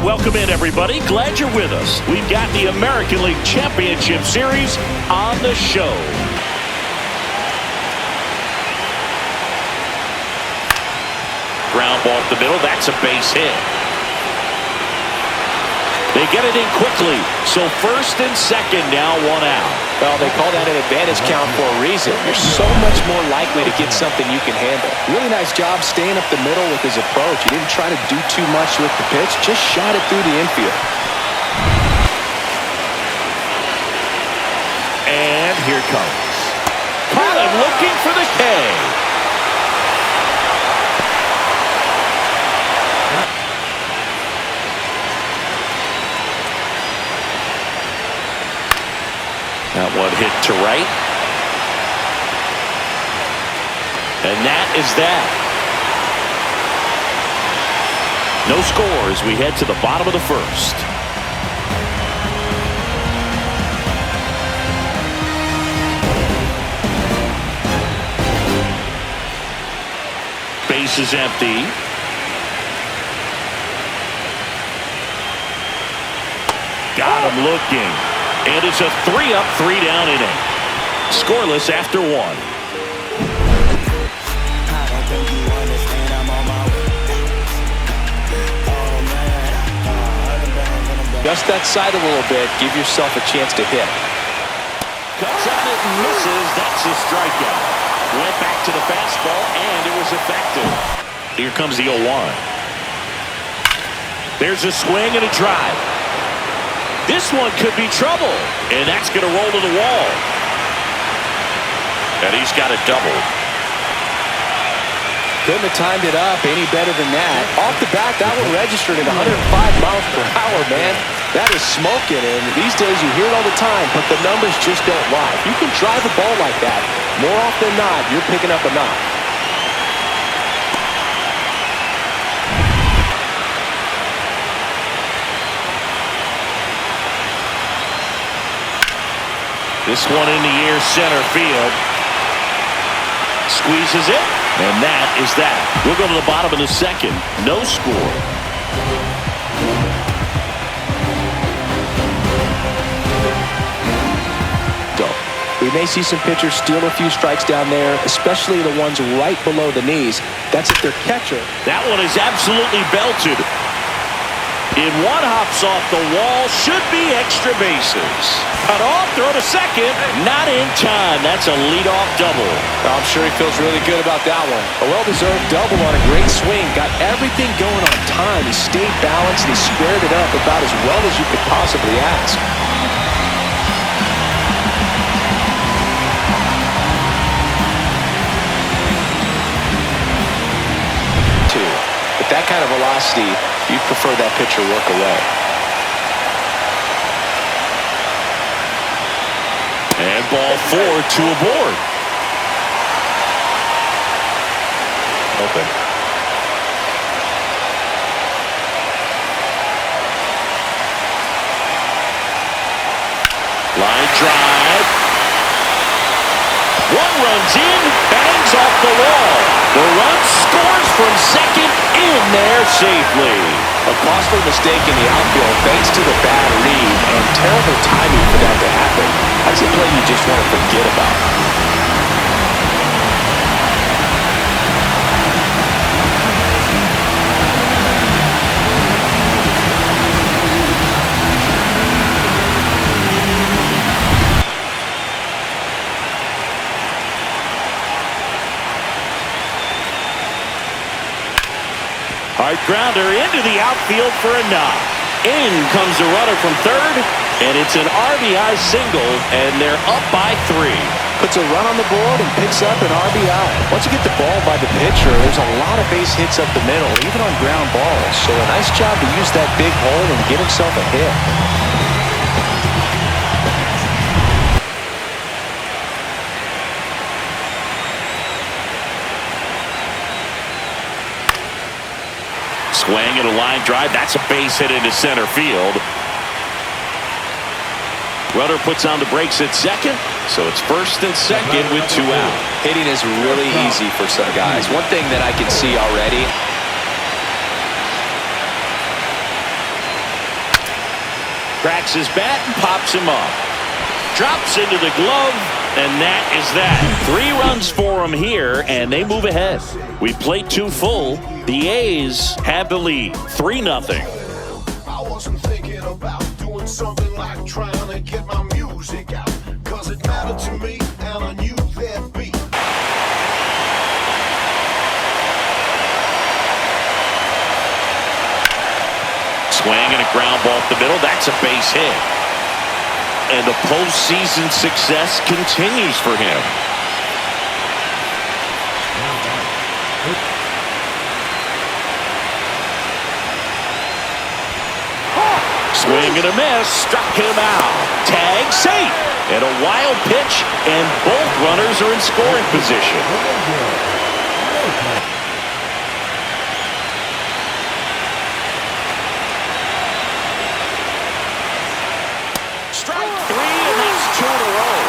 right, welcome in, everybody. Glad you're with us. We've got the American League Championship Series on the show. Ground ball up the middle. That's a base hit. They get it in quickly. So first and second now, one out. Well, they call that an advantage count for a reason. You're so much more likely to get something you can handle. Really nice job staying up the middle with his approach. He didn't try to do too much with the pitch. Just shot it through the infield. And here comes. Caught him looking for the K. That one hit to right. And that is that. No score as we head to the bottom of the first. Base is empty. Got him looking. And it's a 3-up, 3-down inning. Scoreless after one. Adjust that side a little bit. Give yourself a chance to hit. Cuts on it and misses. That's a strikeout. Went back to the fastball, and it was effective. Here comes the 0-1. There's a swing and a drive. This one could be trouble, and that's going to roll to the wall. And he's got a double. Couldn't have timed it up any better than that. Off the bat, that one registered at 105 miles per hour, man. That is smoking, and these days you hear it all the time, but the numbers just don't lie. If you can drive a ball like that, more often than not, you're picking up a knock. This one in the air, center field. Squeezes it, and that is that. We'll go to the bottom of the second. No score. So, we may see some pitchers steal a few strikes down there, especially the ones right below the knees. That's if their catcher. That one is absolutely belted. In one hops off the wall, should be extra bases. Cut off, throw to second, not in time. That's a leadoff double. I'm sure he feels really good about that one. A well-deserved double on a great swing. Got everything going on time. He stayed balanced and he squared it up about as well as you could possibly ask. With that kind of velocity, you'd prefer that pitcher work away. And ball 4, 2 aboard. Open. Line drive. One runs in, bangs off the wall. The run scores from second in there safely. A costly mistake in the outfield thanks to the bad read and terrible timing for that to happen. That's a play you just want to forget about. Hard grounder into the outfield for a knock. In comes the runner from third, and it's an RBI single, and they're up by 3. Puts a run on the board and picks up an RBI. Once you get the ball by the pitcher, there's a lot of base hits up the middle, even on ground balls. So a nice job to use that big hole and get himself a hit. Swing and a line drive. That's a base hit into center field. Runner puts on the brakes at second, so it's first and second with 2 out. Hitting is really easy for some guys. One thing that I can see already, Cracks his bat and pops him up. Drops into the glove, and that is that. 3 runs for him here, and they move ahead. We played 2 full. The A's have the lead, 3-0. I wasn't thinking about doing something like trying to get my music out, 'cause it mattered to me, and I knew there'd be. Swing and a ground ball up the middle. That's a base hit. And the postseason success continues for him. Swing and a miss. Struck him out. Tag safe. And a wild pitch, and both runners are in scoring position. Strike 3, and that's 2 in a row.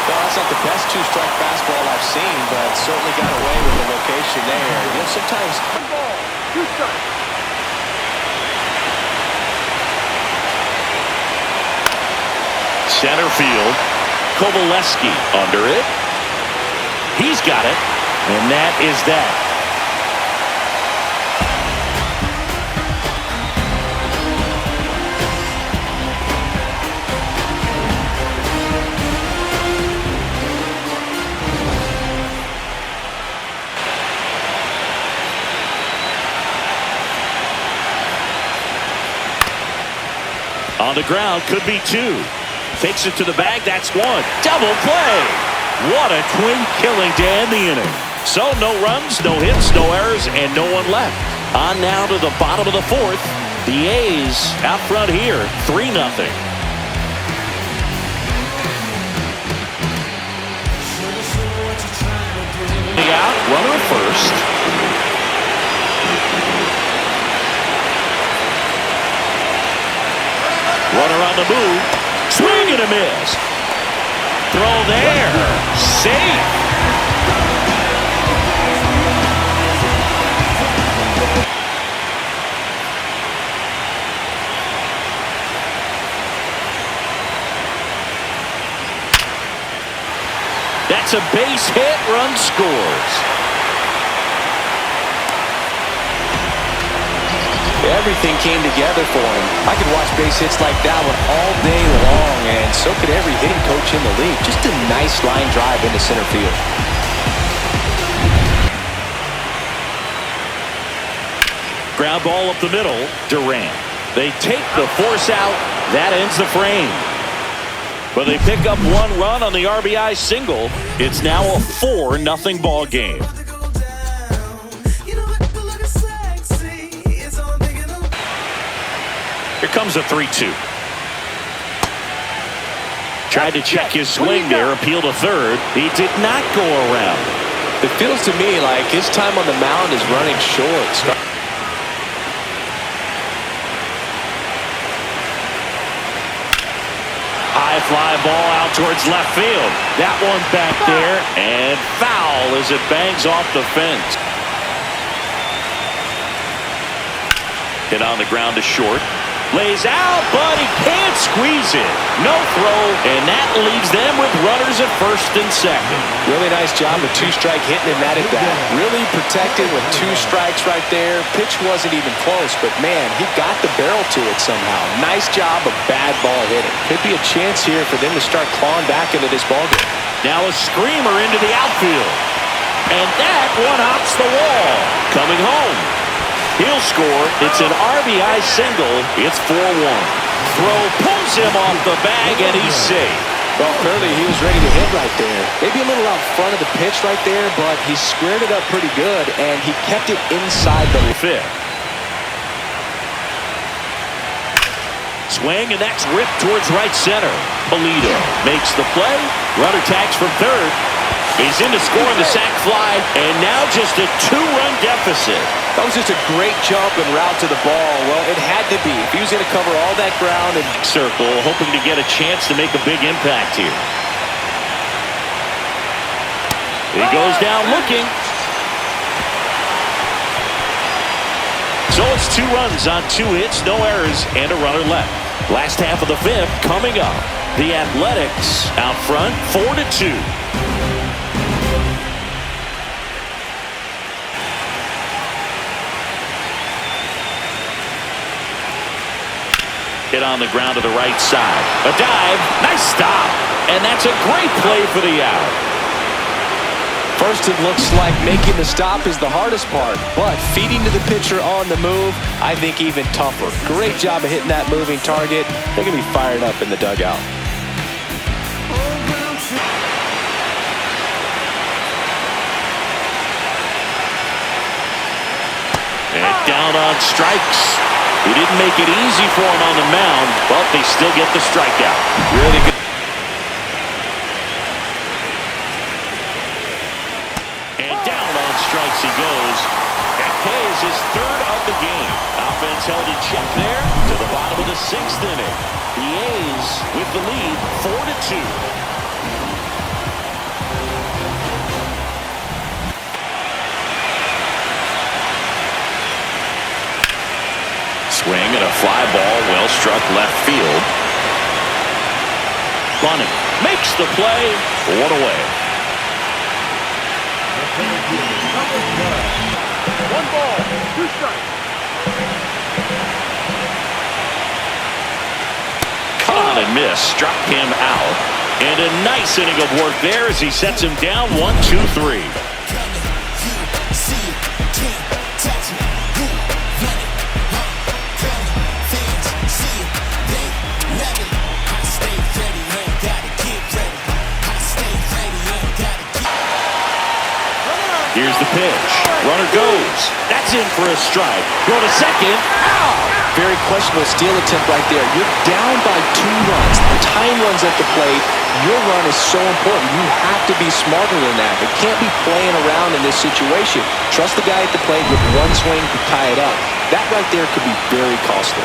Well, that's not the best 2-strike fastball I've seen, but certainly got away with the location there. You know, sometimes... Center field. Kovaleski under it. He's got it, and that is that. On the ground, could be 2. Takes it to the bag, that's 1. Double play. What a twin killing to end the inning. So no runs, no hits, no errors, and no one left. On now to the bottom of the 4th. The A's out front here, 3-0. Out, runner at first. Runner on the move. Swing and a miss. Throw there. Safe. That's a base hit. Run scores. Everything came together for him. I could watch base hits like that one all day long, and so could every hitting coach in the league. Just a nice line drive into center field. Ground ball up the middle. Durant. They take the force out. That ends the frame. But they pick up 1 run on the RBI single. It's now a 4-0 ball game. Here comes a 3-2. Tried to check his swing there, appeal to third. He did not go around. It feels to me like his time on the mound is running short. High fly ball out towards left field. That one back there, and foul as it bangs off the fence. Hit on the ground to short. Lays out, but he can't squeeze it. No throw, and that leaves them with runners at first and second. Really nice job with 2-strike hitting him at bat. Really protected with 2 strikes right there. Pitch wasn't even close, but man, he got the barrel to it somehow. Nice job of bad ball hitting. Could be a chance here for them to start clawing back into this ballgame. Now a screamer into the outfield. And that one hops the wall. Coming home. He'll score. It's an RBI single. It's 4-1. Throw pulls him off the bag, and he's safe. Well, clearly he was ready to hit right there. Maybe a little out front of the pitch right there, but he squared it up pretty good, and he kept it inside the 5th. Swing, and that's ripped towards right center. Polito makes the play. Runner tags from third. He's in to score on the sac fly, and now just a 2-run deficit. That was just a great jump and route to the ball. Well, it had to be. If he was going to cover all that ground and circle, hoping to get a chance to make a big impact here. He goes down looking. So it's 2 runs on 2 hits, no errors, and a runner left. Last half of the fifth coming up. The Athletics out front 4-2. Hit on the ground to the right side. A dive. Nice stop. And that's a great play for the out. First, it looks like making the stop is the hardest part, but feeding to the pitcher on the move, I think even tougher. Great job of hitting that moving target. They're going to be fired up in the dugout. And down on strikes. He didn't make it easy for him on the mound, but they still get the strikeout. Really good. And down on strikes he goes. That is his third of the game. Offense held in check there to the bottom of the sixth inning. The A's with the lead 4-2. Swing and a fly ball, well struck left field. Bunting makes the play. One away. 1 ball, 2 strikes. Caught and missed. Struck him out. And a nice inning of work there as he sets him down 1-2-3. Here's the pitch. Runner goes. That's in for a strike. Go to second. Out. Very questionable steal attempt right there. You're down by 2 runs. The time runs at the plate. Your run is so important. You have to be smarter than that. It can't be playing around in this situation. Trust the guy at the plate with 1 swing to tie it up. That right there could be very costly.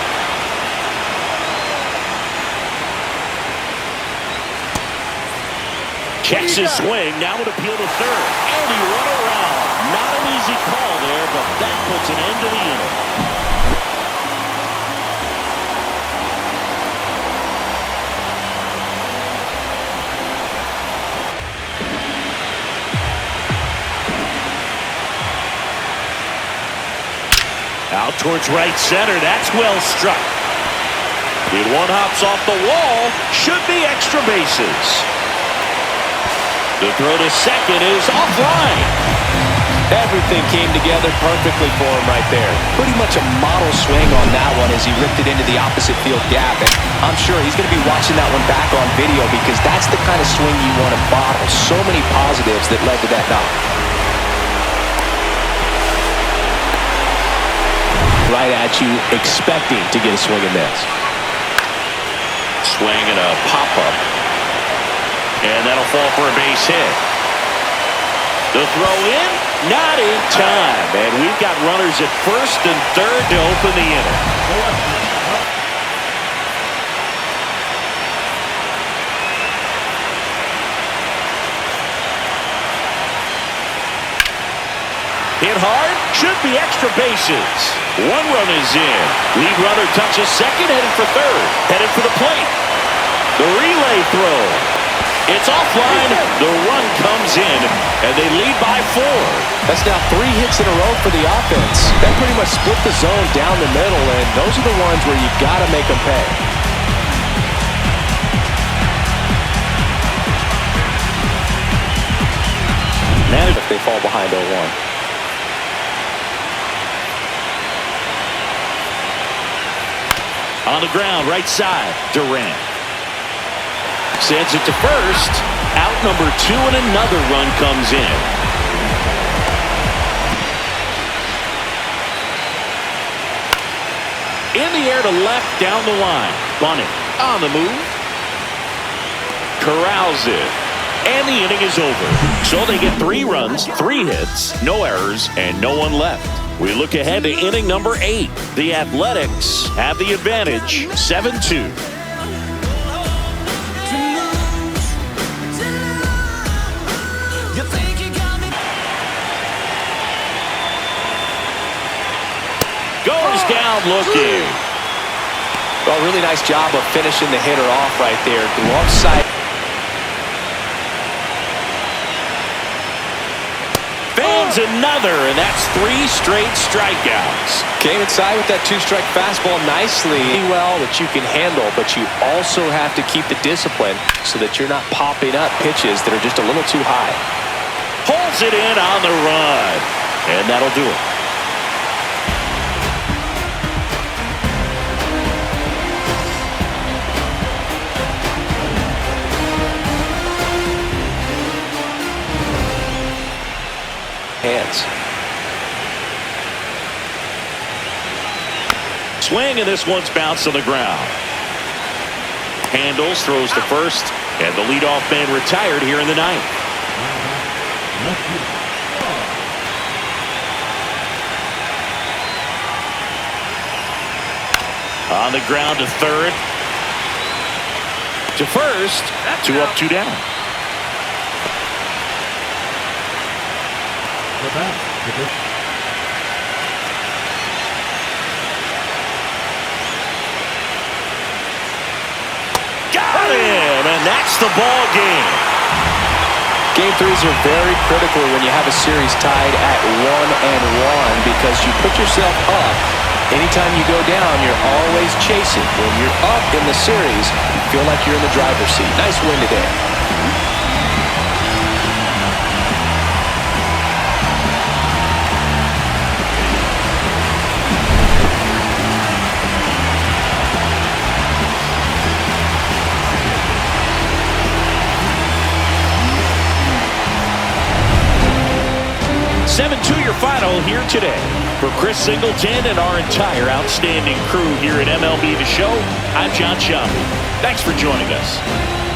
Checks his swing. Now would appeal to third. And he run around. Not an easy call there, but that puts an end to the inning. Out towards right center. That's well struck. The 1 hops off the wall. Should be extra bases. The throw to second is offline. Everything came together perfectly for him right there. Pretty much a model swing on that one as he ripped it into the opposite field gap. And I'm sure he's going to be watching that one back on video because that's the kind of swing you want to bottle. So many positives that led to that knock. Right at you, expecting to get a swing and miss. Swing and a pop-up. And that'll fall for a base hit. The throw in, not in time. And we've got runners at first and third to open the inning. Hit hard, should be extra bases. 1 run is in. Lead runner touches second, headed for third. Headed for the plate. The relay throw. It's offline. The run comes in, and they lead by 4. That's now 3 hits in a row for the offense. That pretty much split the zone down the middle, and those are the ones where you got to make them pay. Now if they fall behind 0-1. On the ground, right side, Durant. Sends it to first. Out number 2, and another run comes in. In the air to left, down the line. Bunting on the move. Corrals it. And the inning is over. So they get 3 runs, 3 hits, no errors, and no one left. We look ahead to inning number 8. The Athletics have the advantage, 7-2. Goes down looking. Well, really nice job of finishing the hitter off right there. Glove side. Fans another, and that's 3 straight strikeouts. Came inside with that 2-strike fastball nicely. Well, that you can handle, but you also have to keep the discipline so that you're not popping up pitches that are just a little too high. Pulls it in on the run, and that'll do it. Hands. Swing, and this one's bounced on the ground. Handles, throws to first, and the leadoff man retired here in the 9th. On the ground to third. To first. 2 up, 2 down. Got him, and that's the ball game. Game 3s are very critical when you have a series tied at 1-1 because you put yourself up. Anytime you go down, you're always chasing. When you're up in the series, you feel like you're in the driver's seat. Nice win today. Your final here today. For Chris Singleton and our entire outstanding crew here at MLB The Show, I'm John Shelby. Thanks for joining us.